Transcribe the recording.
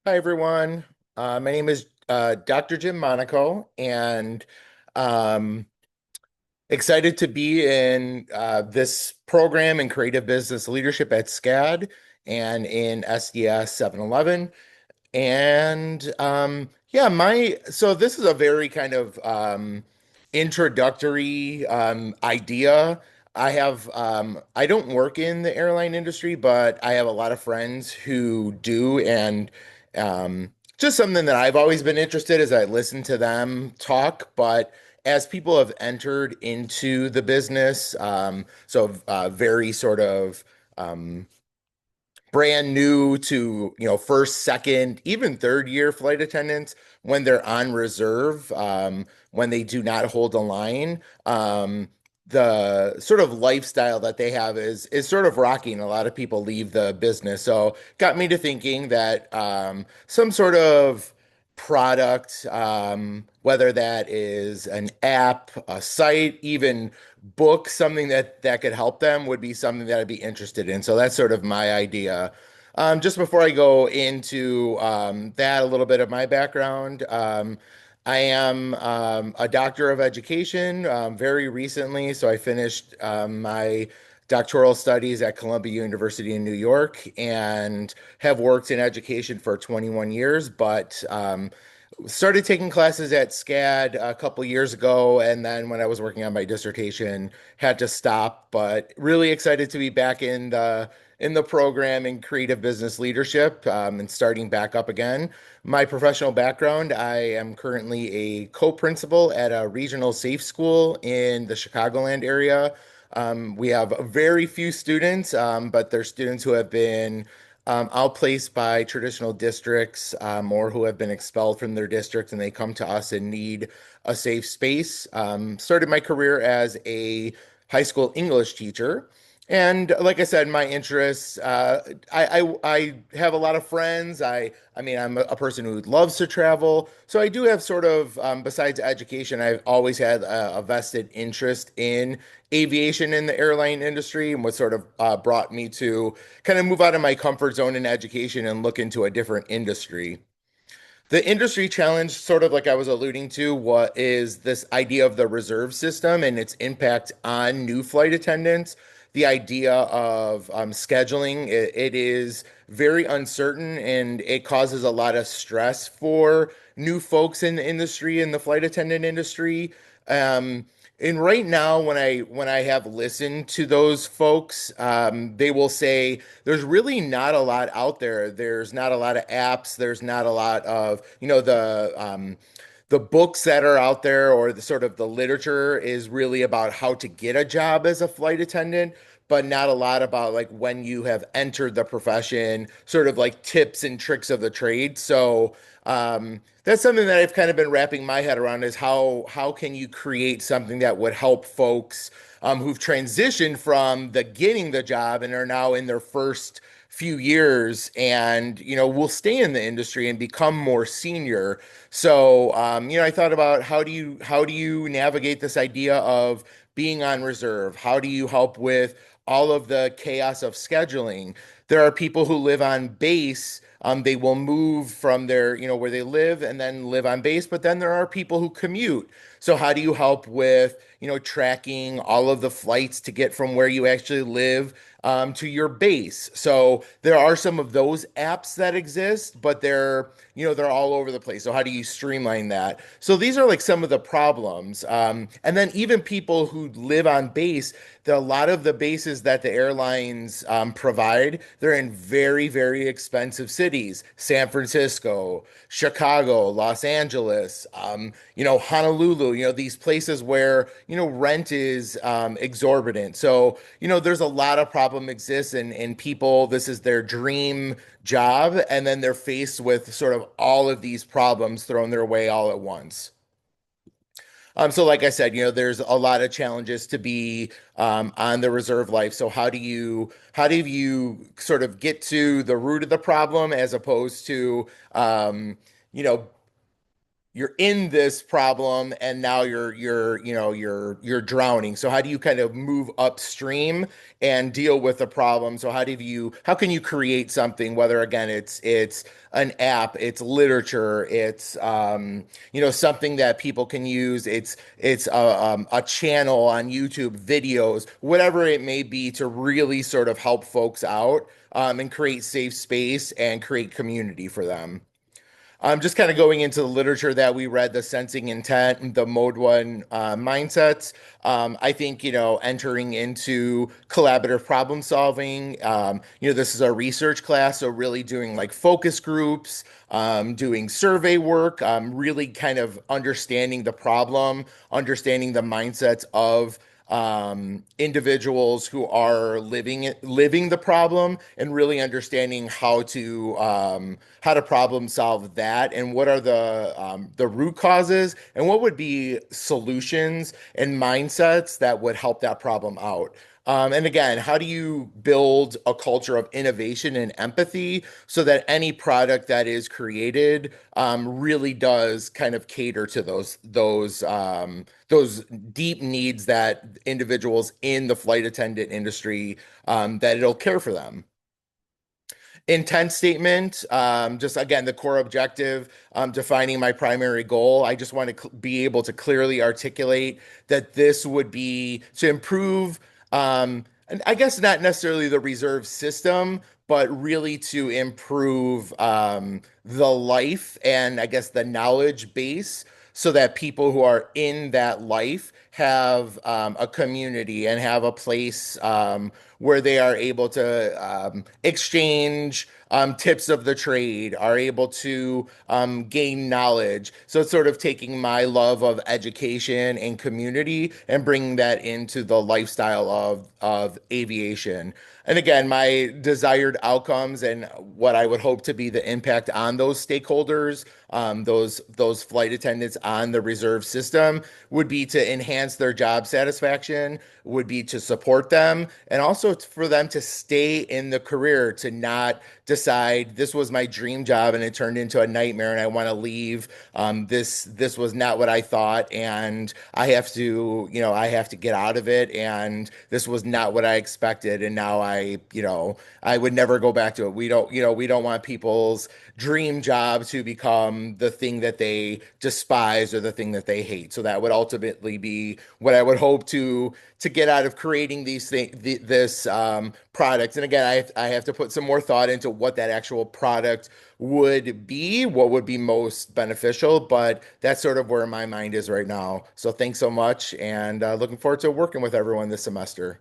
Hi, everyone. My name is Dr. Jim Monaco, and um, excited to be in this program in creative business leadership at SCAD and in SDS 711. And yeah, so this is a very kind of introductory idea. I don't work in the airline industry, but I have a lot of friends who do, and just something that I've always been interested as I listen to them talk. But as people have entered into the business, very sort of brand new to, first, second, even third year flight attendants when they're on reserve, when they do not hold a line. The sort of lifestyle that they have is sort of rocking. A lot of people leave the business. So got me to thinking that some sort of product, whether that is an app, a site, even book, something that could help them would be something that I'd be interested in. So that's sort of my idea. Just before I go into that, a little bit of my background. I am a doctor of education very recently. So I finished my doctoral studies at Columbia University in New York and have worked in education for 21 years, but started taking classes at SCAD a couple years ago, and then when I was working on my dissertation, had to stop. But really excited to be back in the program in creative business leadership and starting back up again. My professional background: I am currently a co-principal at a regional safe school in the Chicagoland area. We have very few students, but they're students who have been outplaced by traditional districts or who have been expelled from their district and they come to us and need a safe space. Started my career as a high school English teacher. And like I said, my interests, I have a lot of friends. I mean, I'm a person who loves to travel. So I do have sort of, besides education, I've always had a vested interest in aviation in the airline industry, and what sort of brought me to kind of move out of my comfort zone in education and look into a different industry. The industry challenge, sort of like I was alluding to, what is this idea of the reserve system and its impact on new flight attendants. The idea of scheduling, it is very uncertain and it causes a lot of stress for new folks in the industry, in the flight attendant industry. Um, and right now, when I have listened to those folks, they will say there's really not a lot out there. There's not a lot of apps. There's not a lot of, the books that are out there, or the sort of the literature is really about how to get a job as a flight attendant, but not a lot about like when you have entered the profession, sort of like tips and tricks of the trade. So that's something that I've kind of been wrapping my head around, is how can you create something that would help folks who've transitioned from the getting the job and are now in their first few years, and will stay in the industry and become more senior. So I thought about how do you navigate this idea of being on reserve? How do you help with all of the chaos of scheduling? There are people who live on base. They will move from their, where they live and then live on base, but then there are people who commute. So how do you help with, tracking all of the flights to get from where you actually live to your base? So there are some of those apps that exist, but they're all over the place. So how do you streamline that? So these are like some of the problems. And then even people who live on base, a lot of the bases that the airlines provide, they're in very, very expensive cities: San Francisco, Chicago, Los Angeles, Honolulu, these places where, rent is exorbitant. So, there's a lot of problem exists, and people, this is their dream job, and then they're faced with sort of all of these problems thrown their way all at once. So like I said, there's a lot of challenges to be on the reserve life. So how do you sort of get to the root of the problem as opposed to, you know, you're in this problem and now you're drowning. So how do you kind of move upstream and deal with the problem? So how can you create something, whether again it's an app, it's literature, it's something that people can use, it's a channel on YouTube, videos, whatever it may be, to really sort of help folks out, and create safe space and create community for them. Just kind of going into the literature that we read, the sensing intent and the mode one mindsets. I think, entering into collaborative problem solving, this is a research class, so really doing like focus groups, doing survey work, really kind of understanding the problem, understanding the mindsets of individuals who are living the problem, and really understanding how to problem solve that, and what are the root causes, and what would be solutions and mindsets that would help that problem out. And again, how do you build a culture of innovation and empathy so that any product that is created really does kind of cater to those deep needs that individuals in the flight attendant industry, that it'll care for them. Intent statement, just again, the core objective, defining my primary goal. I just want to be able to clearly articulate that this would be to improve, and I guess not necessarily the reserve system, but really to improve the life and I guess the knowledge base, so that people who are in that life have a community and have a place where they are able to exchange tips of the trade, are able to gain knowledge. So it's sort of taking my love of education and community and bringing that into the lifestyle of aviation. And again, my desired outcomes and what I would hope to be the impact on those stakeholders, those flight attendants on the reserve system, would be to enhance their job satisfaction, would be to support them, and also for them to stay in the career, to not decide this was my dream job and it turned into a nightmare and I want to leave. This was not what I thought, and I have to get out of it, and this was not what I expected, and now I would never go back to it. We don't want people's dream job to become the thing that they despise or the thing that they hate. So that would ultimately be what I would hope to get out of creating these things, this product. And again, I have to put some more thought into what that actual product would be, what would be most beneficial, but that's sort of where my mind is right now. So thanks so much, and looking forward to working with everyone this semester.